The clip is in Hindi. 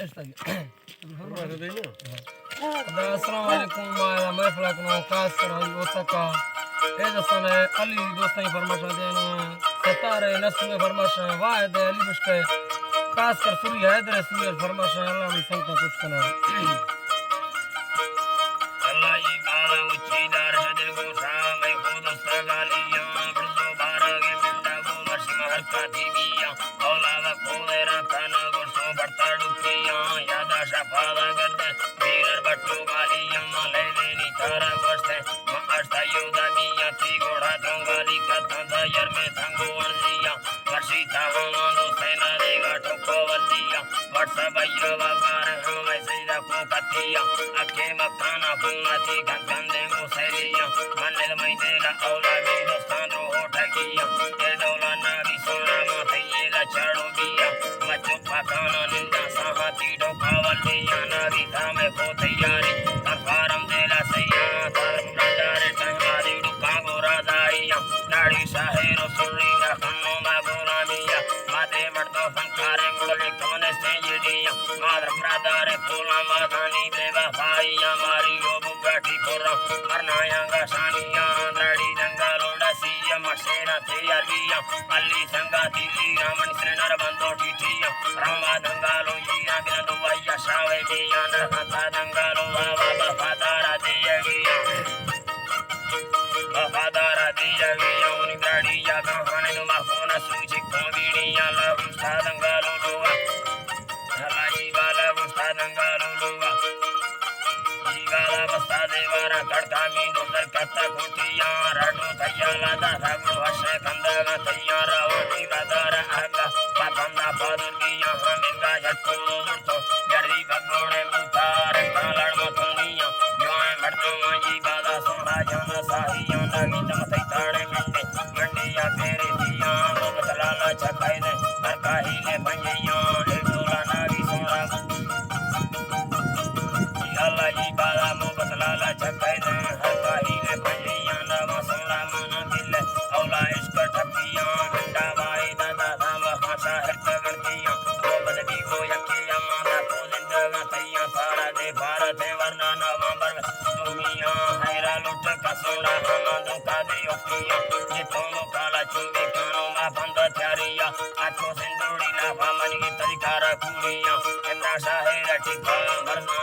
अस्सलामुअलैकुम महफिल को खास कर ओतका ए दसने अली दोस्तई फरमाशा देन सतारे नस्ल फरमाशा वाहिद अली बिश्के खास कर सूरी हैदर सूरी फरमाशा अल्लाह भी संगत कुछ कना अल्लाह ई गाला उची दार दिल को शाम मैं खुद सगालियां बड़ो बारह के मिंदा को मर्शी महर का दीबिया औला व कोलेरा खाना को सो बरता डुकिया यादा शफादा करदे वीर बट्टू गालियां ले लेनी तारा वर्षे मस्ता युदा मिया थी घोड़ा डोंगाली का था यार में थंगो वर्जिया मर्शी था मानो सेना देगा ठोको वर्जिया व्हाट्सएप आयो बाबार हम मैसेज को कतिया अके मकाना फुंगाती गंदे मुसलिया मनल मैदेला औला भी दोस्तान रो ठगिया ए डोला नागी सोना माथे ला चढ़ो बिया मचो पकाना निंदा साहाती डोकावलिया नागी थामे को तैयारी अफारम देला सैया धर्म रंडारे टंगारी डुका गोरा दाइया नाड़ी साहेरो सुरीना खन्नो मा गोलामिया माते मर्दो फंकारे मुड़ले कमने से येडिया मादर ब्रादर फूला माधानी देवा भाईया मारी ओ बुगाटी पुरा मरनायांगा शानिया द्रड़ी दंगा लोड़ा सिया मशेना तैयारिया अल्ली संगा दिली रामन श्रीनर बंदो टीटिया रामा दंगा लो यिया बिना दुआया शावे बिया नहता दंगा लो बाबा वफादारा दिया गिया वफादारा दिया गिया उन गाड़िया कहाने नुमा फोना सूची कोविडिया लहु सादंगा लो लोवा हलाई वाला वो सादंगा लो लोवा जीवाला बस्ता देवारा कड़ता मी दोसर कत्ता कोटिया राडो थैयाला दा रागो हशे कंदगा तैयारा वाटी वादारा आगा पापंदा पादुर्गिया हमिंगा झटको दुर्तो जरी भगोड़े मुतार कालड़ मतुनिया योए मर्दो जी बादा सोना जाना साहिया नागी तमतै ताड़े मंडी मंडिया तेरे दिया बतलाला छकाई ने हर काही ने भंजिया एक डोला नागी सोना अल्लाह जी बाला मो बतलाला छकाई ने हर काही ने भंजिया नवा सोना मन दिल औला इश्क ठपिया डंडा भाई दादा धाम खासा हर गणतिया ओ बदबी को यकिया माता को जिंदगा तैया सारा दे भारत है वरना नवंबर दुनिया हैरा लुट का सोना हना दुका दे ओकिया ये तो काला चुंबी कानो मा बंद चारिया आठो सिंदूरी ना भामन की तरीकारा कुड़िया इंद्रा शाहे रटिका वरना